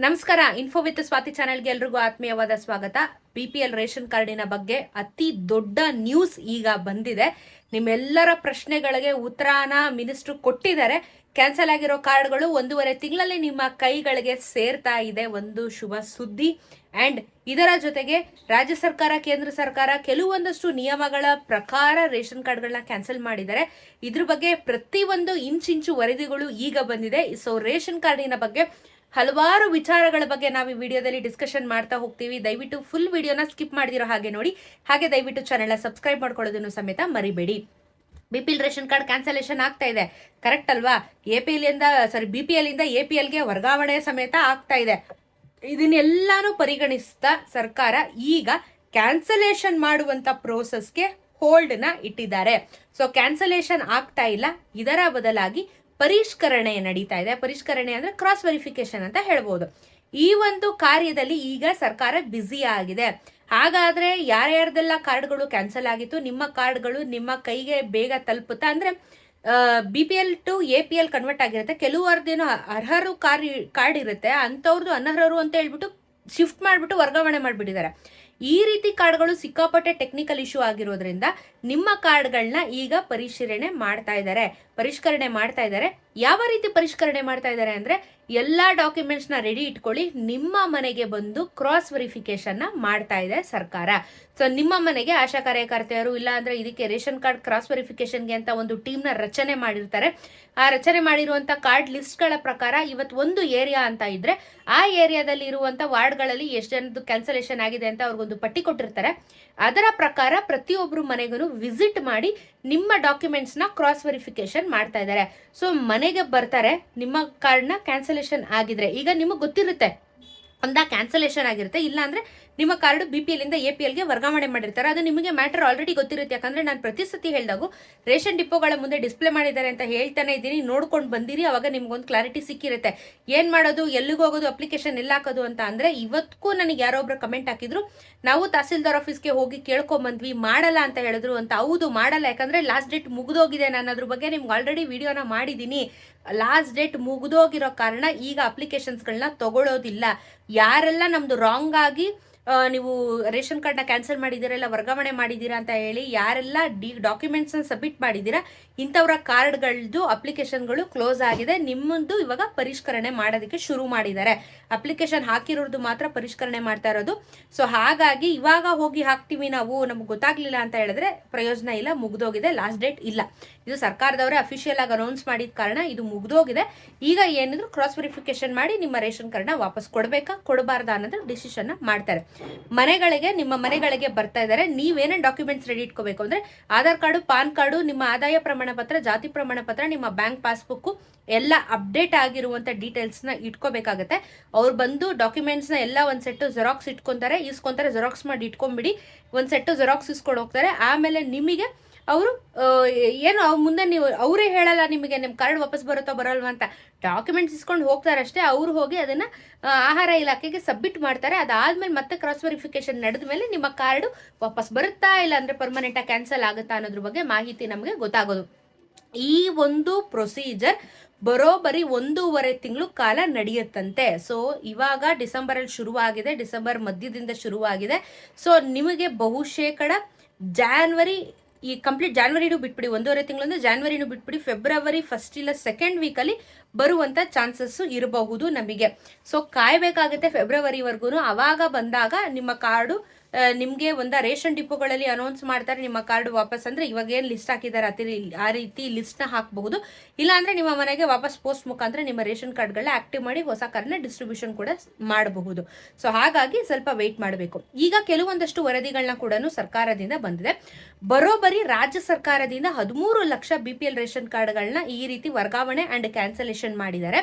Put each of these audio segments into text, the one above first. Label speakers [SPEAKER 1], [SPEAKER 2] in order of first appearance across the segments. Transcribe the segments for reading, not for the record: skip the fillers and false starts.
[SPEAKER 1] ನಮಸ್ಕಾರ. Info with Swati ಚಾನೆಲ್ಗೆ ಎಲ್ರಿಗೂ ಆತ್ಮೀಯವಾದ ಸ್ವಾಗತ. BPL ರೇಷನ್ ಕಾರ್ಡಿನ ಬಗ್ಗೆ ಅತಿ ದೊಡ್ಡ ನ್ಯೂಸ್ ಈಗ ಬಂದಿದೆ. ನಿಮ್ಮೆಲ್ಲರ ಪ್ರಶ್ನೆಗಳಿಗೆ ಉತ್ತರನ ಮಿನಿಸ್ಟ್ರು ಕೊಟ್ಟಿದ್ದಾರೆ. ಕ್ಯಾನ್ಸಲ್ ಆಗಿರೋ ಕಾರ್ಡ್ಗಳು 1.5 ತಿಂಗಳಲ್ಲಿ ನಿಮ್ಮ ಕೈಗಳಿಗೆ ಸೇರ್ತಾ ಇದೆ. ಒಂದು ಶುಭ ಸುದ್ದಿ. ಅಂಡ್ ಇದರ ಜೊತೆಗೆ ರಾಜ್ಯ ಸರ್ಕಾರ, ಕೇಂದ್ರ ಸರ್ಕಾರ ಕೆಲವೊಂದಷ್ಟು ನಿಯಮಗಳ ಪ್ರಕಾರ ರೇಷನ್ ಕಾರ್ಡ್ಗಳನ್ನ ಕ್ಯಾನ್ಸಲ್ ಮಾಡಿದ್ದಾರೆ. ಇದ್ರ ಬಗ್ಗೆ ಪ್ರತಿಯೊಂದು ಇಂಚಿಂಚು ವರದಿಗಳು ಈಗ ಬಂದಿದೆ. ಸೊ ರೇಷನ್ ಕಾರ್ಡಿನ ಬಗ್ಗೆ ಹಲವಾರು ವಿಚಾರಗಳ ಬಗ್ಗೆ ನಾವು ಈ ವಿಡಿಯೋದಲ್ಲಿ ಡಿಸ್ಕಷನ್ ಮಾಡ್ತಾ ಹೋಗ್ತೀವಿ. ದಯವಿಟ್ಟು ಫುಲ್ ವಿಡಿಯೋನ ಸ್ಕಿಪ್ ಮಾಡಿದಿರೋ ಹಾಗೆ ನೋಡಿ. ಹಾಗೆ ದಯವಿಟ್ಟು ಚಾನೆಲ್ನ ಸಬ್ಸ್ಕ್ರೈಬ್ ಮಾಡ್ಕೊಳ್ಳೋದನ್ನು ಸಮೇತ ಮರಿಬೇಡಿ. BPL ರೇಷನ್ ಕಾರ್ಡ್ ಕ್ಯಾನ್ಸಲೇಷನ್ ಆಗ್ತಾ ಇದೆ, ಕರೆಕ್ಟ್ ಅಲ್ವಾ? BPL ಇಂದ APL ಗೆ ವರ್ಗಾವಣೆ ಸಮೇತ ಆಗ್ತಾ ಇದೆ. ಇದನ್ನೆಲ್ಲಾನು ಪರಿಗಣಿಸ್ತಾ ಸರ್ಕಾರ ಈಗ ಕ್ಯಾನ್ಸಲೇಷನ್ ಮಾಡುವಂತ ಪ್ರೋಸೆಸ್ಗೆ ಹೋಲ್ಡ್ ನ ಇಟ್ಟಿದ್ದಾರೆ. ಸೊ ಕ್ಯಾನ್ಸಲೇಷನ್ ಆಗ್ತಾ ಇಲ್ಲ, ಇದರ ಬದಲಾಗಿ ಪರಿಷ್ಕರಣೆ ನಡೀತಾ ಇದೆ. ಪರಿಷ್ಕರಣೆ ಅಂದ್ರೆ ಕ್ರಾಸ್ ವೆರಿಫಿಕೇಶನ್ ಅಂತ ಹೇಳ್ಬೋದು. ಈ ಒಂದು ಕಾರ್ಯದಲ್ಲಿ ಈಗ ಸರ್ಕಾರ ಬ್ಯುಸಿ ಆಗಿದೆ. ಹಾಗಾದ್ರೆ ಯಾರ್ಯಾರ್ದೆಲ್ಲ ಕಾರ್ಡ್ಗಳು ಕ್ಯಾನ್ಸಲ್ ಆಗಿತ್ತು, ನಿಮ್ಮ ಕಾರ್ಡ್ಗಳು ನಿಮ್ಮ ಕೈಗೆ ಬೇಗ ತಲುಪುತ್ತಾ? ಅಂದ್ರೆ BPL ಟು APL ಕನ್ವರ್ಟ್ ಆಗಿರುತ್ತೆ. ಕೆಲವರದೇನೋ ಅರ್ಹರು ಕಾರ್ಡ್ ಇರುತ್ತೆ, ಅಂಥವ್ರದ್ದು ಅನರ್ಹರು ಅಂತ ಹೇಳ್ಬಿಟ್ಟು ಶಿಫ್ಟ್ ಮಾಡಿಬಿಟ್ಟು ವರ್ಗಾವಣೆ ಮಾಡಿಬಿಟ್ಟಿದ್ದಾರೆ. ಈ ರೀತಿ ಕಾರ್ಡ್ಗಳು ಸಿಕ್ಕಾಪಟ್ಟೆ ಟೆಕ್ನಿಕಲ್ ಇಶ್ಯೂ ಆಗಿರೋದ್ರಿಂದ ನಿಮ್ಮ ಕಾರ್ಡ್ಗಳನ್ನ ಈಗ ಪರಿಷ್ಕರಣೆ ಮಾಡ್ತಾ ಇದ್ದಾರೆ. ಯಾವ ರೀತಿ ಪರಿಷ್ಕರಣೆ ಮಾಡ್ತಾ ಇದ್ದಾರೆ ಅಂದ್ರೆ, ಎಲ್ಲಾ ಡಾಕ್ಯುಮೆಂಟ್ಸ್ ನ ರೆಡಿ ಇಟ್ಕೊಳ್ಳಿ, ನಿಮ್ಮ ಮನೆಗೆ ಬಂದು ಕ್ರಾಸ್ ವೆರಿಫಿಕೇಶನ್ ನ ಮಾಡ್ತಾ ಇದೆ ಸರ್ಕಾರ. ಸೊ ನಿಮ್ಮ ಮನೆಗೆ ಆಶಾ ಕಾರ್ಯಕರ್ತೆಯರು ಇಲ್ಲ ಅಂದ್ರೆ ಇದಕ್ಕೆ ರೇಷನ್ ಕಾರ್ಡ್ ಕ್ರಾಸ್ ವೆರಿಫಿಕೇಶನ್ಗೆ ಅಂತ ಒಂದು ಟೀಮ್ ನ ರಚನೆ ಮಾಡಿರ್ತಾರೆ. ಆ ರಚನೆ ಮಾಡಿರುವಂತ ಕಾರ್ಡ್ ಲಿಸ್ಟ್ ಗಳ ಪ್ರಕಾರ ಇವತ್ತು ಒಂದು ಏರಿಯಾ ಅಂತ ಇದ್ರೆ ಆ ಏರಿಯಾದಲ್ಲಿ ಇರುವಂತ ವಾರ್ಡ್ಗಳಲ್ಲಿ ಎಷ್ಟು ಜನದ್ದು ಕ್ಯಾನ್ಸಲೇಷನ್ ಆಗಿದೆ ಅಂತ ಅವ್ರಿಗೊಂದು ಪಟ್ಟಿ ಕೊಟ್ಟಿರ್ತಾರೆ. ಅದರ ಪ್ರಕಾರ ಪ್ರತಿಯೊಬ್ಬರು ಮನೆಗೂ ವಿಸಿಟ್ ಮಾಡಿ ನಿಮ್ಮ ಡಾಕ್ಯುಮೆಂಟ್ಸ್ ನ ಕ್ರಾಸ್ ವೆರಿಫಿಕೇಶನ್ ಮಾಡ್ತಾ ಇದ್ದಾರೆ. ಸೊ ಮನೆಗೆ ಬರ್ತಾರೆ, ನಿಮ್ಮ ಕಾರ್ಡ್ನ ಕ್ಯಾನ್ಸಲೇಷನ್ ಆಗಿದ್ರೆ ಈಗ ನಿಮಗೆ ಗೊತ್ತಿರುತ್ತೆ, ಒಂದ ಕ್ಯಾನ್ಸಲೇಷನ್ ಆಗಿರುತ್ತೆ, ಇಲ್ಲ ಅಂದ್ರೆ ನಿಮ್ಮ ಕಾರ್ಡ್ BPL ಇಂದ APL ಗೆ ವರ್ಗಾವಣೆ ಮಾಡಿರ್ತಾರೆ. ಅದು ನಿಮಗೆ ಮ್ಯಾಟರ್ ಆಲ್ರೆಡಿ ಗೊತ್ತಿರುತ್ತೆ. ಯಾಕಂದ್ರೆ ನಾನು ಪ್ರತಿ ಸತಿ ಹೇಳಿದಾಗೂ ರೇಷನ್ ಡಿಪೋಗಳ ಮುಂದೆ ಡಿಸ್ಪ್ಲೇ ಮಾಡಿದ್ದಾರೆ ಅಂತ ಹೇಳ್ತಾನೆ ಇದ್ದೀನಿ, ನೋಡ್ಕೊಂಡು ಬಂದಿರಿ, ಅವಾಗ ನಿಮ್ಗೊಂದು ಕ್ಲಾರಿಟಿ ಸಿಕ್ಕಿರುತ್ತೆ. ಏನ್ ಮಾಡೋದು, ಎಲ್ಲಿಗೆ ಹೋಗೋದು, ಅಪ್ಲಿಕೇಶನ್ ಎಲ್ಲ ಹಾಕೋದು ಅಂತ. ಅಂದ್ರೆ ಇವತ್ತಿಗೂ ನನಗೆ ಯಾರೊಬ್ರು ಕಮೆಂಟ್ ಹಾಕಿದ್ರು, ನಾವು ತಹಸೀಲ್ದಾರ್ ಆಫೀಸ್ಗೆ ಹೋಗಿ ಕೇಳ್ಕೊಂಬಂದ್ವಿ, ಮಾಡಲ್ಲ ಅಂತ ಹೇಳಿದ್ರು ಅಂತ. ಹೌದು, ಮಾಡಲ್ಲ, ಯಾಕಂದ್ರೆ ಲಾಸ್ಟ್ ಡೇಟ್ ಮುಗಿದೋಗಿದೆ. ನಾನು ಅದ್ರ ಬಗ್ಗೆ ನಿಮ್ಗೆ ಆಲ್ರೆಡಿ ವಿಡಿಯೋನ ಮಾಡಿದ್ದೀನಿ. ಲಾಸ್ಟ್ ಡೇಟ್ ಮುಗಿದೋಗಿರೋ ಕಾರಣ ಈಗ ಅಪ್ಲಿಕೇಶನ್ಸ್ಗಳನ್ನ ತಗೊಳ್ಳೋದಿಲ್ಲ. ಯಾರೆಲ್ಲ ನಮ್ದು ರಾಂಗ್ ಆಗಿ ನೀವು ರೇಷನ್ ಕಾರ್ಡ್ನ ಕ್ಯಾನ್ಸಲ್ ಮಾಡಿದ್ದೀರಾ, ಇಲ್ಲ ವರ್ಗಾವಣೆ ಮಾಡಿದ್ದೀರಾ ಅಂತ ಹೇಳಿ ಯಾರೆಲ್ಲ ಡಾಕ್ಯುಮೆಂಟ್ಸ್ನ ಸಬ್ಮಿಟ್ ಮಾಡಿದ್ದೀರಾ, ಇಂಥವ್ರ ಕಾರ್ಡ್ಗಳದ್ದು ಅಪ್ಲಿಕೇಶನ್ಗಳು ಕ್ಲೋಸ್ ಆಗಿದೆ. ನಿಮ್ಮದು ಇವಾಗ ಪರಿಷ್ಕರಣೆ ಮಾಡೋದಕ್ಕೆ ಶುರು ಮಾಡಿದ್ದಾರೆ. ಅಪ್ಲಿಕೇಶನ್ ಹಾಕಿರೋದು ಮಾತ್ರ ಪರಿಷ್ಕರಣೆ ಮಾಡ್ತಾ ಇರೋದು. ಸೊ ಹಾಗಾಗಿ ಇವಾಗ ಹೋಗಿ ಹಾಕ್ತೀವಿ ನಾವು, ನಮ್ಗೆ ಗೊತ್ತಾಗ್ಲಿಲ್ಲ ಅಂತ ಹೇಳಿದ್ರೆ ಪ್ರಯೋಜನ ಇಲ್ಲ, ಮುಗ್ದೋಗಿದೆ, ಲಾಸ್ಟ್ ಡೇಟ್ ಇಲ್ಲ. ಇದು ಸರ್ಕಾರದವರೇ ಅಫಿಷಿಯಲ್ ಆಗಿ ಅನೌನ್ಸ್ ಮಾಡಿದ ಕಾರಣ ಇದು ಮುಗ್ದೋಗಿದೆ. ಈಗ ಏನಿದ್ರು ಕ್ರಾಸ್ ವೆರಿಫಿಕೇಶನ್ ಮಾಡಿ ನಿಮ್ಮ ರೇಷನ್ ಕಾರ್ಡ್ನ ವಾಪಸ್ ಕೊಡಬೇಕಾ ಕೊಡಬಾರ್ದಾ ಅನ್ನೋದು ಡಿಸಿಷನ್ ಮಾಡ್ತಾರೆ. ನಿಮ್ಮ ಮನೆಗಳಿಗೆ ಬರ್ತಾ ಇದ್ದಾರೆ. ನೀವೇನೇನು ಡಾಕ್ಯುಮೆಂಟ್ಸ್ ರೆಡಿ ಇಟ್ಕೋಬೇಕು ಅಂದ್ರೆ, ಆಧಾರ್ ಕಾರ್ಡು, ಪಾನ್ ಕಾರ್ಡು, ನಿಮ್ಮ ಆದಾಯ ಪ್ರಮಾಣ ಪತ್ರ, ಜಾತಿ ಪ್ರಮಾಣ ಪತ್ರ, ನಿಮ್ಮ ಬ್ಯಾಂಕ್ ಪಾಸ್ಬುಕ್ ಎಲ್ಲ ಅಪ್ಡೇಟ್ ಆಗಿರುವಂತ ಡೀಟೇಲ್ಸ್ ನ ಇಟ್ಕೋಬೇಕಾಗತ್ತೆ. ಅವ್ರು ಬಂದು ಡಾಕ್ಯುಮೆಂಟ್ಸ್ ನ ಎಲ್ಲ ಒಂದ್ ಸೆಟ್ ಜೆರಾಕ್ಸ್ ಇಸ್ಕೊಂತಾರೆ, ಜೆರಾಕ್ಸ್ ಮಾಡಿ ಇಟ್ಕೊಂಡ್ಬಿಡಿ. ಒಂದ್ ಸೆಟ್ ಜೆರಾಕ್ಸ್ ಇಸ್ಕೊಂಡು ಹೋಗ್ತಾರೆ. ಆಮೇಲೆ ನಿಮಗೆ ಅವರು ಏನು ಮುಂದೆ ನೀವು ಅವರೇ ಹೇಳಲ್ಲ ನಿಮಗೆ ನಿಮ್ಮ ಕಾರ್ಡ್ ವಾಪಸ್ ಬರುತ್ತೋ ಬರಲ್ವಾ ಅಂತ. ಡಾಕ್ಯುಮೆಂಟ್ಸ್ ಇಸ್ಕೊಂಡು ಹೋಗ್ತಾರಷ್ಟೇ. ಅವ್ರು ಹೋಗಿ ಅದನ್ನ ಆಹಾರ ಇಲಾಖೆಗೆ ಸಬ್ಮಿಟ್ ಮಾಡ್ತಾರೆ. ಅದಾದ್ಮೇಲೆ ಮತ್ತೆ ಕ್ರಾಸ್ ವೆರಿಫಿಕೇಶನ್ ನಡೆದ ಮೇಲೆ ನಿಮ್ಮ ಕಾರ್ಡು ವಾಪಸ್ ಬರುತ್ತಾ, ಇಲ್ಲ ಅಂದ್ರೆ ಪರ್ಮನೆಂಟ್ ಆಗಿ ಕ್ಯಾನ್ಸಲ್ ಆಗುತ್ತಾ ಅನ್ನೋದ್ರ ಬಗ್ಗೆ ಮಾಹಿತಿ ನಮಗೆ ಗೊತ್ತಾಗೋದು. ಈ ಒಂದು ಪ್ರೊಸೀಜರ್ ಬರೋಬ್ಬರಿ 1.5 ತಿಂಗಳು ಕಾಲ ನಡೆಯುತ್ತಂತೆ. ಸೊ ಇವಾಗ ಡಿಸೆಂಬರ್ ಅಲ್ಲಿ ಶುರುವಾಗಿದೆ, ಡಿಸೆಂಬರ್ ಮಧ್ಯದಿಂದ ಶುರುವಾಗಿದೆ. ಸೊ ನಿಮಗೆ ಬಹುಶೇಕಡ ಈ ಕಂಪ್ಲೀಟ್ ಜಾನ್ವರಿನೂ ಬಿಟ್ಬಿಡಿ, 1.5 ತಿಂಗಳಿಂದ ಜಾನ್ವರಿನೂ ಬಿಟ್ಬಿಡಿ, ಫೆಬ್ರವರಿ ಫಸ್ಟ್ ಇಲ್ಲ ಸೆಕೆಂಡ್ ವೀಕಲ್ಲಿ ಬರುವಂತ ಚಾನ್ಸಸ್ ಇರಬಹುದು ನಮಗೆ. ಸೊ ಕಾಯ್ಬೇಕಾಗುತ್ತೆ ಫೆಬ್ರವರಿವರೆಗೂ. ಅವಾಗ ಬಂದಾಗ ನಿಮ್ಮ ಕಾರ್ಡು ನಿಮ್ಗೆ ರೇಷನ್ ಡಿಪೋಗಳಲ್ಲಿ ಅನೌನ್ಸ್ ಮಾಡ್ತಾರೆ, ನಿಮ್ಮ ಕಾರ್ಡ್ ವಾಪಸ್ ಅಂದ್ರೆ ಇವಾಗ ಏನ್ ಲಿಸ್ಟ್ ಹಾಕಿದ್ದಾರೆ ಆ ರೀತಿ ಲಿಸ್ಟ್ ನ ಹಾಕಬಹುದು. ಇಲ್ಲ ಅಂದ್ರೆ ನಿಮ್ಮ ಮನೆಗೆ ವಾಪಸ್ ಪೋಸ್ಟ್ ಮುಖಾಂತರ ನಿಮ್ಮ ರೇಷನ್ ಕಾರ್ಡ್ಗಳನ್ನ ಆಕ್ಟಿವ್ ಮಾಡಿ ಹೊಸ ಕಾರ್ಡ್ನ ಡಿಸ್ಟ್ರಿಬ್ಯೂಷನ್ ಕೂಡ ಮಾಡಬಹುದು. ಸೊ ಹಾಗಾಗಿ ಸ್ವಲ್ಪ ವೆಯ್ಟ್ ಮಾಡಬೇಕು. ಈಗ ಕೆಲವೊಂದಷ್ಟು ವರದಿಗಳನ್ನ ಕೂಡ ಸರ್ಕಾರದಿಂದ ಬಂದಿದೆ. ಬರೋಬ್ಬರಿ ರಾಜ್ಯ ಸರ್ಕಾರದಿಂದ 13 ಲಕ್ಷ BPL ರೇಷನ್ ಕಾರ್ಡ್ಗಳನ್ನ ಈ ರೀತಿ ವರ್ಗಾವಣೆ ಅಂಡ್ ಕ್ಯಾನ್ಸಲೇಷನ್ ಮಾಡಿದ್ದಾರೆ.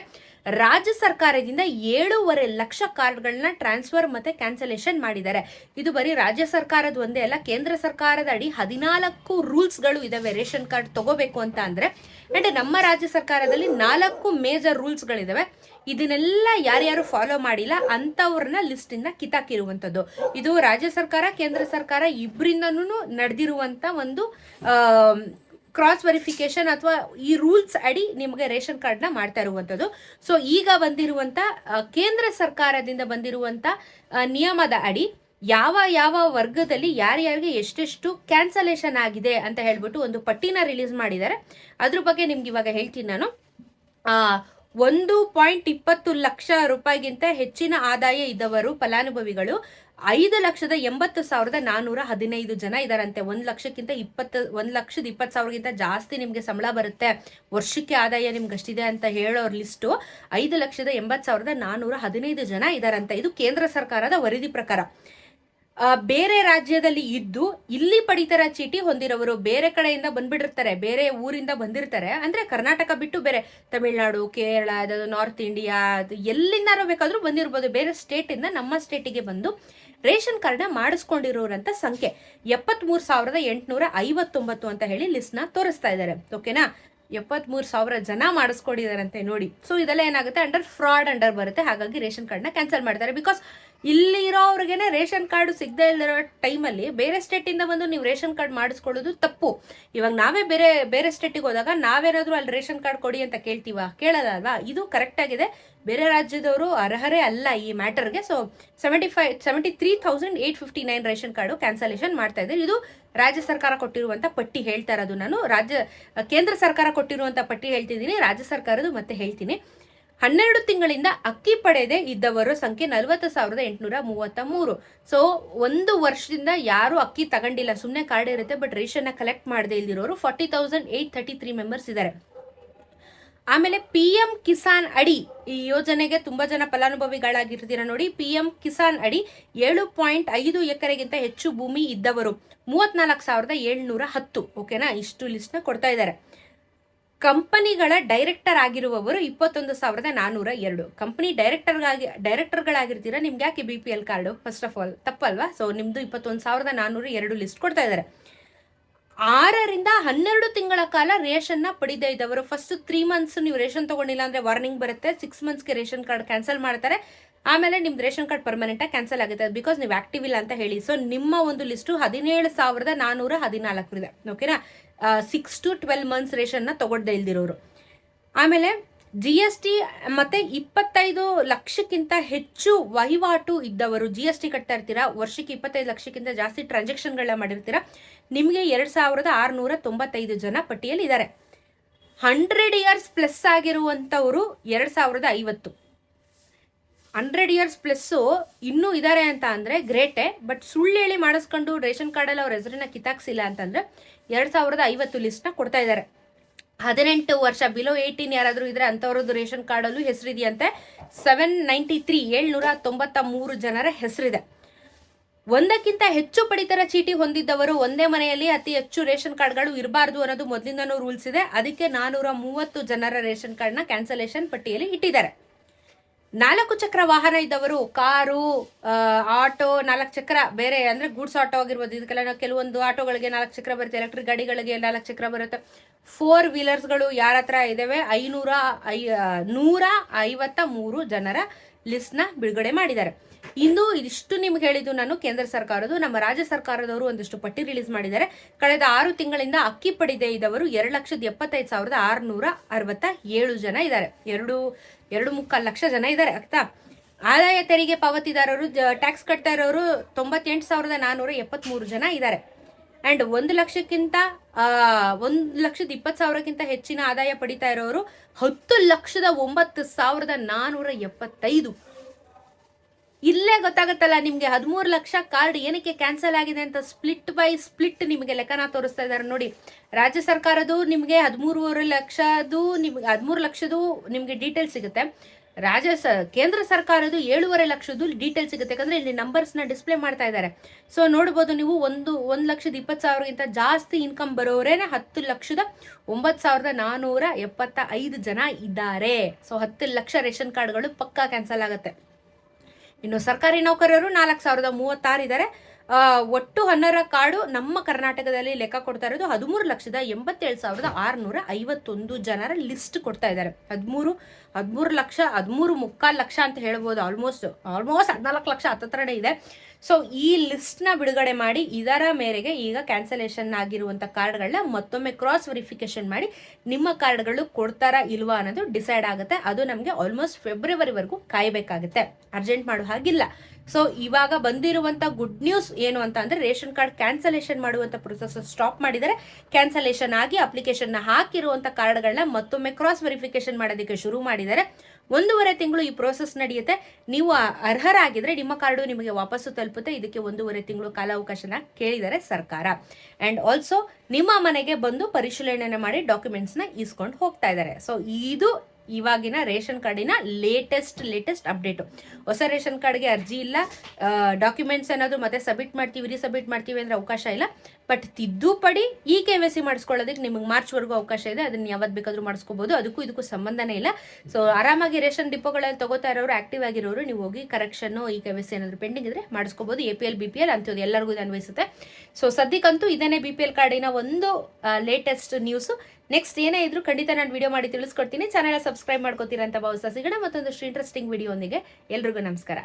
[SPEAKER 1] ರಾಜ್ಯ ಸರ್ಕಾರದಿಂದ 7.5 ಲಕ್ಷ ಕಾರ್ಡ್ಗಳನ್ನ ಟ್ರಾನ್ಸ್ಫರ್ ಮತ್ತೆ ಕ್ಯಾನ್ಸಲೇಷನ್ ಮಾಡಿದ್ದಾರೆ. ಇದು ಬರೀ ರಾಜ್ಯ ಸರ್ಕಾರದ ಒಂದೇ ಅಲ್ಲ, ಕೇಂದ್ರ ಸರ್ಕಾರದ ಅಡಿ 14 ರೂಲ್ಸ್ಗಳು ಇದಾವೆ ರೇಷನ್ ಕಾರ್ಡ್ ತಗೋಬೇಕು ಅಂತ ಅಂದ್ರೆ. ಅಂಡ್ ನಮ್ಮ ರಾಜ್ಯ ಸರ್ಕಾರದಲ್ಲಿ 4 ಮೇಜರ್ ರೂಲ್ಸ್ಗಳಿದಾವೆ. ಇದನ್ನೆಲ್ಲ ಯಾರ್ಯಾರು ಫಾಲೋ ಮಾಡಿಲ್ಲ ಅಂತವ್ರನ್ನ ಲಿಸ್ಟ್ ಇಂದ ಕಿತ್ತಾಕಿರುವಂತದ್ದು. ಇದು ರಾಜ್ಯ ಸರ್ಕಾರ, ಕೇಂದ್ರ ಸರ್ಕಾರ ಇಬ್ಬರಿಂದನೂ ನಡೆದಿರುವಂತ ಒಂದು ಕ್ರಾಸ್ ವೆರಿಫಿಕೇಶನ್ ಅಥವಾ ಈ ರೂಲ್ಸ್ ಅಡಿ ನಿಮಗೆ ರೇಷನ್ ಕಾರ್ಡ್ನ ಮಾಡ್ತಾ ಇರುವಂಥದ್ದು. ಸೊ ಈಗ ಬಂದಿರುವಂಥ ಕೇಂದ್ರ ಸರ್ಕಾರದಿಂದ ಬಂದಿರುವಂಥ ನಿಯಮದ ಅಡಿ ಯಾವ ಯಾವ ವರ್ಗದಲ್ಲಿ ಯಾರ್ಯಾರಿಗೆ ಎಷ್ಟೆಷ್ಟು ಕ್ಯಾನ್ಸಲೇಷನ್ ಆಗಿದೆ ಅಂತ ಹೇಳ್ಬಿಟ್ಟು ಒಂದು ಪಟ್ಟಿನ ರಿಲೀಸ್ ಮಾಡಿದ್ದಾರೆ. ಅದ್ರ ಬಗ್ಗೆ ನಿಮ್ಗೆ ಇವಾಗ ಹೇಳ್ತೀನಿ ನಾನು. 1.20 ಲಕ್ಷ ರೂಪಾಯಿಗಿಂತ ಹೆಚ್ಚಿನ ಆದಾಯ ಇದ್ದವರು ಫಲಾನುಭವಿಗಳು 5,80,415 ಜನ ಇದಾರಂತೆ. 1,20,000ಗಿಂತ ಜಾಸ್ತಿ ನಿಮ್ಗೆ ಸಂಬಳ ಬರುತ್ತೆ, ವರ್ಷಕ್ಕೆ ಆದಾಯ ನಿಮ್ಗೆ ಅಷ್ಟಿದೆ ಅಂತ ಹೇಳೋರ್ ಲಿಸ್ಟು 5,80,415 ಜನ ಇದಾರಂತೆ. ಇದು ಕೇಂದ್ರ ಸರ್ಕಾರದ ವರದಿ ಪ್ರಕಾರ. ಬೇರೆ ರಾಜ್ಯದಲ್ಲಿ ಇದ್ದು ಇಲ್ಲಿ ಪಡಿತರ ಚೀಟಿ ಹೊಂದಿರೋರು ಬೇರೆ ಕಡೆಯಿಂದ ಬಂದ್ಬಿಟ್ಟಿರ್ತಾರೆ, ಬೇರೆ ಊರಿಂದ ಬಂದಿರ್ತಾರೆ, ಅಂದ್ರೆ ಕರ್ನಾಟಕ ಬಿಟ್ಟು ಬೇರೆ ತಮಿಳ್ನಾಡು, ಕೇರಳ, ನಾರ್ತ್ ಇಂಡಿಯಾ, ಎಲ್ಲಿಂದಾರು ಬೇಕಾದ್ರೂ ಬಂದಿರ್ಬೋದು. ಬೇರೆ ಸ್ಟೇಟ್ ಇಂದ ನಮ್ಮ ಸ್ಟೇಟಿಗೆ ಬಂದು ರೇಷನ್ ಕಾರ್ಡ್ನ ಮಾಡಿಸ್ಕೊಂಡಿರೋರಂತ ಸಂಖ್ಯೆ 73,859 ಅಂತ ಹೇಳಿ ಲಿಸ್ಟ್ ನ ತೋರಿಸ್ತಾ ಇದ್ದಾರೆ. ಓಕೆನಾ, 73,000 ಜನ ಮಾಡಿಸ್ಕೊಂಡಿದಾರಂತೆ ನೋಡಿ. ಸೊ ಇದೆಲ್ಲ ಏನಾಗುತ್ತೆ, ಅಂಡರ್ ಫ್ರಾಡ್ ಅಂಡರ್ ಬರುತ್ತೆ. ಹಾಗಾಗಿ ರೇಷನ್ ಕಾರ್ಡ್ನ ಕ್ಯಾನ್ಸಲ್ ಮಾಡ್ತಾರೆ. ಬಿಕಾಸ್ ಇಲ್ಲಿರೋವ್ರಿಗೇನೆ ರೇಷನ್ ಕಾರ್ಡ್ ಸಿಗದೆ ಇರೋ ಟೈಮಲ್ಲಿ ಬೇರೆ ಸ್ಟೇಟಿಂದ ಬಂದು ನೀವು ರೇಷನ್ ಕಾರ್ಡ್ ಮಾಡಿಸ್ಕೊಳ್ಳೋದು ತಪ್ಪು. ಇವಾಗ ನಾವೇ ಬೇರೆ ಸ್ಟೇಟಿಗೆ ಹೋದಾಗ ನಾವೇನಾದ್ರೂ ಅಲ್ಲಿ ರೇಷನ್ ಕಾರ್ಡ್ ಕೊಡಿ ಅಂತ ಕೇಳಲ್ಲ ಅಲ್ವಾ? ಇದು ಕರೆಕ್ಟ್ ಆಗಿದೆ. ಬೇರೆ ರಾಜ್ಯದವರು ಅರ್ಹರೇ ಅಲ್ಲ ಈ ಮ್ಯಾಟರ್ಗೆ. ಸೊ 73,859 ರೇಷನ್ ಕಾರ್ಡು ಕ್ಯಾನ್ಸಲೇಷನ್ ಮಾಡ್ತಾ ಇದೆ. ಇದು ರಾಜ್ಯ ಸರ್ಕಾರ ಕೊಟ್ಟಿರುವಂತ ಪಟ್ಟಿ ಹೇಳ್ತಾ ಇರೋದು ನಾನು. ಕೇಂದ್ರ ಸರ್ಕಾರ ಕೊಟ್ಟಿರುವಂತ ಪಟ್ಟಿ ಹೇಳ್ತಿದ್ದೀನಿ, ರಾಜ್ಯ ಸರ್ಕಾರದ್ದು ಮತ್ತೆ ಹೇಳ್ತೀನಿ. 12 ತಿಂಗಳಿಂದ ಅಕ್ಕಿ ಪಡೆದೇ ಇದ್ದವರ ಸಂಖ್ಯೆ 40,833. ಸೊ 1 ವರ್ಷದಿಂದ ಯಾರು ಅಕ್ಕಿ ತಗೊಂಡಿಲ್ಲ, ಸುಮ್ಮನೆ ಕಾರ್ಡ್ ಇರುತ್ತೆ ಬಟ್ ರೇಷನ್ ಕಲೆಕ್ಟ್ ಮಾಡದೇ ಇಲ್ದಿರೋರು 40,833 ಮೆಂಬರ್ಸ್ ಇದ್ದಾರೆ. ಆಮೇಲೆ PM ಕಿಸಾನ್ ಅಡಿ ಈ ಯೋಜನೆಗೆ ತುಂಬಾ ಜನ ಫಲಾನುಭವಿಗಳಾಗಿರ್ತೀರ ನೋಡಿ. PM ಕಿಸಾನ್ ಅಡಿ 7.5 ಎಕರೆಗಿಂತ ಹೆಚ್ಚು ಭೂಮಿ ಇದ್ದವರು 34,710. ಓಕೆನಾ, ಇಷ್ಟು ಲಿಸ್ಟ್ ನ ಕೊಡ್ತಾ ಇದ್ದಾರೆ. ಕಂಪನಿಗಳ ಡೈರೆಕ್ಟರ್ ಆಗಿರುವವರು 21,402. ಕಂಪನಿ ಡೈರೆಕ್ಟರ್ಗಳಾಗಿರ್ತೀರಾ, ನಿಮ್ಗೆ ಯಾಕೆ BPL card? First of all ತಪ್ಪಲ್ವಾ? ಸೊ ನಿಮ್ದು 21,402 ಲಿಸ್ಟ್ ಕೊಡ್ತಾ ಇದ್ದಾರೆ. 6 ರಿಂದ 12 ತಿಂಗಳ ಕಾಲ ರೇಷನ್ನ ಪಡೆದೇ ಇದ್ದವರು, ಫಸ್ಟ್ 3 ಮಂತ್ಸ್ ನೀವು ರೇಷನ್ ತಗೊಂಡಿಲ್ಲ ಅಂದ್ರೆ ವಾರ್ನಿಂಗ್ ಬರುತ್ತೆ. 6 ಮಂತ್ಸ್ಗೆ ರೇಷನ್ ಕಾರ್ಡ್ ಕ್ಯಾನ್ಸಲ್ ಮಾಡ್ತಾರೆ. ಆಮೇಲೆ ನಿಮ್ದು ರೇಷನ್ ಕಾರ್ಡ್ ಪರ್ಮನೆಂಟ್ ಆಗಿ ಕ್ಯಾನ್ಸಲ್ ಆಗುತ್ತೆ, ಬಿಕಾಸ್ ನೀವು ಆಕ್ಟಿವ್ ಇಲ್ಲ ಅಂತ ಹೇಳಿ. ಸೊ ನಿಮ್ಮ ಒಂದು ಲಿಸ್ಟು 17,414 ಇದೆ. ಓಕೆನಾ, 6 to 12 ಮಂತ್ಸ್ ರೇಷನ್ನ ತಗೊಳ್ದೇ ಇಲ್ದಿರೋರು. ಆಮೇಲೆ GST ಮತ್ತೆ 25 ಲಕ್ಷಕ್ಕಿಂತ ಹೆಚ್ಚು ವಹಿವಾಟು ಇದ್ದವರು, GST ಕಟ್ತಾ ಇರ್ತೀರಾ, ವರ್ಷಕ್ಕೆ 25 ಲಕ್ಷಕ್ಕಿಂತ ಜಾಸ್ತಿ ಟ್ರಾನ್ಸಾಕ್ಷನ್ಗಳನ್ನ ಮಾಡಿರ್ತೀರಾ, ನಿಮಗೆ 2,695 ಜನ ಪಟ್ಟಿಯಲ್ಲಿ ಇದ್ದಾರೆ. 100 ಇಯರ್ಸ್ ಪ್ಲಸ್ ಆಗಿರುವಂಥವ್ರು 2,050. 100 ಇಯರ್ಸ್ ಪ್ಲಸ್ಸು ಇನ್ನೂ ಇದ್ದಾರೆ ಅಂತ ಅಂದರೆ ಗ್ರೇಟೆ. ಬಟ್ ಸುಳ್ಳು ಹೇಳಿ ಮಾಡಿಸ್ಕೊಂಡು ರೇಷನ್ ಕಾರ್ಡಲ್ಲಿ ಅವ್ರ ಹೆಸರನ್ನ ಕಿತ್ತಾಕ್ಸಿಲ್ಲ ಅಂತಂದರೆ 2,050 ಲಿಸ್ಟ್ನ ಕೊಡ್ತಾ ಇದ್ದಾರೆ. 18 ವರ್ಷ ಬಿಲೋ 18 ಯಾರಾದರೂ ಇದ್ರೆ ಅಂಥವ್ರದ್ದು ರೇಷನ್ ಕಾರ್ಡಲ್ಲೂ ಹೆಸರಿದೆಯಂತೆ. 793 ಜನರ ಹೆಸರಿದೆ. ಒಂದಕ್ಕಿಂತ ಹೆಚ್ಚು ಪಡಿತರ ಚೀಟಿ ಹೊಂದಿದ್ದವರು ಒಂದೇ ಮನೆಯಲ್ಲಿ ಅತಿ ಹೆಚ್ಚು ರೇಷನ್ ಕಾರ್ಡ್ಗಳು ಇರಬಾರ್ದು ಅನ್ನೋದು ಮೊದಲಿಂದನೂ ರೂಲ್ಸ್ ಇದೆ. ಅದಕ್ಕೆ 430 ಜನರ ರೇಷನ್ ಕಾರ್ಡ್ನ ಕ್ಯಾನ್ಸಲೇಷನ್ ಪಟ್ಟಿಯಲ್ಲಿ ಇಟ್ಟಿದ್ದಾರೆ. 4 ಚಕ್ರ ವಾಹನ ಇದ್ದವರು, ಕಾರು, ಆಟೋ, 4 ಚಕ್ರ ಬೇರೆ ಅಂದ್ರೆ ಗೂಡ್ಸ್ ಆಟೋ ಆಗಿರ್ಬೋದು, ಇದಕ್ಕೆಲ್ಲ ಕೆಲವೊಂದು ಆಟೋಗಳಿಗೆ 4 ಚಕ್ರ ಬರುತ್ತೆ, ಎಲೆಕ್ಟ್ರಿಕ್ ಗಾಡಿಗಳಿಗೆ 4 ಚಕ್ರ ಬರುತ್ತೆ. 4 ವೀಲರ್ಸ್ಗಳು ಯಾರ ಹತ್ರ ಇದಾವೆ 153 ಜನರ ಲಿಸ್ಟ್ನ ಬಿಡುಗಡೆ ಮಾಡಿದ್ದಾರೆ. ಇದಿಷ್ಟು ನಿಮ್ಗೆ ಹೇಳಿದ್ದು ನಾನು ಕೇಂದ್ರ ಸರ್ಕಾರದ್ದು. ನಮ್ಮ ರಾಜ್ಯ ಸರ್ಕಾರದವರು ಒಂದಿಷ್ಟು ಪಟ್ಟಿ ರಿಲೀಸ್ ಮಾಡಿದ್ದಾರೆ. ಕಳೆದ 6 ತಿಂಗಳಿಂದ ಅಕ್ಕಿ ಪಡೆದೇ ಇದ್ದವರು 2,75,667 ಜನ ಇದ್ದಾರೆ. 2.25 ಲಕ್ಷ ಜನ ಇದ್ದಾರೆ. ಆಗ್ತಾ ಆದಾಯ ತೆರಿಗೆ ಪಾವತಿದಾರರು, ಟ್ಯಾಕ್ಸ್ ಕಟ್ತಾ ಇರೋರು 98,473 ಜನ ಇದ್ದಾರೆ. ಅಂಡ್ 1,20,000ಕ್ಕಿಂತ ಹೆಚ್ಚಿನ ಆದಾಯ ಪಡಿತಾ ಇರೋರು 10,09,475. ಇಲ್ಲೇ ಗೊತ್ತಾಗುತ್ತಲ್ಲ ನಿಮ್ಗೆ 13 ಲಕ್ಷ ಕಾರ್ಡ್ ಏನಕ್ಕೆ ಕ್ಯಾನ್ಸಲ್ ಆಗಿದೆ ಅಂತ. ಸ್ಪ್ಲಿಟ್ ಬೈ ಸ್ಪ್ಲಿಟ್ ನಿಮಗೆ ಲೆಕ್ಕನ ತೋರಿಸ್ತಾ ಇದ್ದಾರೆ ನೋಡಿ. ರಾಜ್ಯ ಸರ್ಕಾರದ್ದು ನಿಮಗೆ 13 ಲಕ್ಷದ್ದು ನಿಮಗೆ ಡೀಟೇಲ್ ಸಿಗುತ್ತೆ. ಕೇಂದ್ರ ಸರ್ಕಾರದ್ದು 7.5 ಲಕ್ಷದ್ದು ಡೀಟೇಲ್ ಸಿಗುತ್ತೆ. ಯಾಕಂದ್ರೆ ಇಲ್ಲಿ ನಂಬರ್ಸ್ನ ಡಿಸ್ಪ್ಲೇ ಮಾಡ್ತಾ ಇದ್ದಾರೆ. ಸೊ ನೋಡ್ಬೋದು ನೀವು, 1,20,000ಗಿಂತ ಜಾಸ್ತಿ ಇನ್ಕಮ್ ಬರೋರೇನೆ 10,09,475 ಜನ ಇದ್ದಾರೆ. ಸೊ 10 ಲಕ್ಷ ರೇಷನ್ ಕಾರ್ಡ್ಗಳು ಪಕ್ಕಾ ಕ್ಯಾನ್ಸಲ್ ಆಗುತ್ತೆ. ಇನ್ನು ಸರ್ಕಾರಿ ನೌಕರರು 4,036 ಇದ್ದಾರೆ. ಒಟ್ಟು 10 ಕಾರ್ಡು ನಮ್ಮ ಕರ್ನಾಟಕದಲ್ಲಿ ಲೆಕ್ಕ ಕೊಡ್ತಾ ಇರೋದು 13,87,651 ಜನರ ಲಿಸ್ಟ್ ಕೊಡ್ತಾ ಇದ್ದಾರೆ. 13.25 ಲಕ್ಷ ಅಂತ ಹೇಳ್ಬೋದು. ಆಲ್ಮೋಸ್ಟ್ 14 ಲಕ್ಷ ಹತ್ತತ್ರನೇ ಇದೆ. ಸೊ ಈ ಲಿಸ್ಟ್ನ ಬಿಡುಗಡೆ ಮಾಡಿ ಇದರ ಮೇರೆಗೆ ಈಗ ಕ್ಯಾನ್ಸಲೇಷನ್ ಆಗಿರುವಂಥ ಕಾರ್ಡ್ಗಳನ್ನ ಮತ್ತೊಮ್ಮೆ ಕ್ರಾಸ್ ವೆರಿಫಿಕೇಶನ್ ಮಾಡಿ ನಿಮ್ಮ ಕಾರ್ಡ್ಗಳು ಕೊಡ್ತಾರಾ ಇಲ್ವಾ ಅನ್ನೋದು ಡಿಸೈಡ್ ಆಗುತ್ತೆ. ಅದು ನಮಗೆ ಆಲ್ಮೋಸ್ಟ್ ಫೆಬ್ರವರಿವರೆಗೂ ಕಾಯಬೇಕಾಗುತ್ತೆ, ಅರ್ಜೆಂಟ್ ಮಾಡೋ ಹಾಗಿಲ್ಲ. ಸೊ ಇವಾಗ ಬಂದಿರುವಂಥ ಗುಡ್ ನ್ಯೂಸ್ ಏನು ಅಂತ ಅಂದರೆ ರೇಷನ್ ಕಾರ್ಡ್ ಕ್ಯಾನ್ಸಲೇಷನ್ ಮಾಡುವಂಥ ಪ್ರೊಸೆಸ್ ಸ್ಟಾಪ್ ಮಾಡಿದರೆ. ಕ್ಯಾನ್ಸಲೇಷನ್ ಆಗಿ ಅಪ್ಲಿಕೇಶನ್ನ ಹಾಕಿರುವಂಥ ಕಾರ್ಡ್ಗಳನ್ನ ಮತ್ತೊಮ್ಮೆ ಕ್ರಾಸ್ ವೆರಿಫಿಕೇಶನ್ ಮಾಡೋದಕ್ಕೆ ಶುರು ಮಾಡಿದ್ದಾರೆ. 1.5 ತಿಂಗಳು ಈ ಪ್ರೋಸೆಸ್ ನಡೆಯುತ್ತೆ. ನೀವು ಅರ್ಹರಾಗಿದ್ರೆ ನಿಮ್ಮ ಕಾರ್ಡು ನಿಮಗೆ ವಾಪಸ್ಸು ತಲುಪುತ್ತೆ. ಇದಕ್ಕೆ 1.5 ತಿಂಗಳು ಕಾಲಾವಕಾಶನ ಕೇಳಿದ್ದಾರೆ ಸರ್ಕಾರ. ಆ್ಯಂಡ್ ಆಲ್ಸೋ ನಿಮ್ಮ ಮನೆಗೆ ಬಂದು ಪರಿಶೀಲನೆ ಮಾಡಿ ಡಾಕ್ಯುಮೆಂಟ್ಸ್ನ ಇಸ್ಕೊಂಡು ಹೋಗ್ತಾ ಇದ್ದಾರೆ. ಸೊ ಇದು ಇವಾಗಿನ ರೇಷನ್ ಕಾರ್ಡಿನ ಲೇಟೆಸ್ಟ್ ಅಪ್ಡೇಟು. ಹೊಸ ರೇಷನ್ ಕಾರ್ಡ್ಗೆ ಅರ್ಜಿ ಇಲ್ಲ, ಡಾಕ್ಯುಮೆಂಟ್ಸ್ ಏನಾದರೂ ಮತ್ತೆ ಸಬ್ಮಿಟ್ ಮಾಡ್ತೀವಿ ರೀಸಬ್ಮಿಟ್ ಮಾಡ್ತೀವಿ ಅಂದರೆ ಅವಕಾಶ ಇಲ್ಲ. ಬಟ್ ತಿದ್ದುಪಡಿ KYC ಮಾಡಿಸ್ಕೊಳ್ಳೋದಕ್ಕೆ ನಿಮಗೆ ಮಾರ್ಚ್ವರೆಗೂ ಅವಕಾಶ ಇದೆ. ಅದನ್ನು ಯಾವತ್ತು ಬೇಕಾದರೂ ಮಾಡಿಸ್ಕೋಬೋದು, ಇದಕ್ಕೂ ಸಂಬಂಧನೇ ಇಲ್ಲ. ಸೊ ಆರಾಮಾಗಿ ರೇಷನ್ ಡಿಪೋಗಳಲ್ಲಿ ತಗೋತಾ ಇರೋರು, ಆಕ್ಟಿವ್ ಆಗಿರೋರು ನೀವು ಹೋಗಿ ಕರೆಕ್ಷನ್ನು KYC ಏನಾದರೂ ಪೆಂಡಿಂಗ್ ಇದ್ರೆ ಮಾಡಿಸ್ಕೋಬೋದು. APL BPL ಅಂಥದ್ದು ಎಲ್ಲರಿಗೂ ಇದು ಅನ್ವಯಿಸುತ್ತೆ. ಸೊ ಸದ್ಯಕ್ಕಂತೂ ಇದೇನೇ BPL ಕಾರ್ಡಿನ ಒಂದು ಲೇಟೆಸ್ಟ್ ನ್ಯೂಸು. ನೆಕ್ಸ್ಟ್ ಏನೇ ಇದ್ರು ಖಂಡಿತ ನಾನು ವಿಡಿಯೋ ಮಾಡಿ ತಿಳಿಸ್ಕೊಡ್ತೀನಿ. ಚಾನೆಲ್ ಸಬ್ಸ್ಕ್ರೈಬ್ ಮಾಡ್ಕೋತೀರಾ ಅಂತ ಭಾವಿಸ್ತಾ ಸಿಗೋಣ ಮತ್ತೊಂದಷ್ಟು ಇಂಟ್ರೆಸ್ಟಿಂಗ್ ವಿಡಿಯೋ ಒಂದಿಗೆ. ಎಲ್ರಿಗೂ ನಮಸ್ಕಾರ.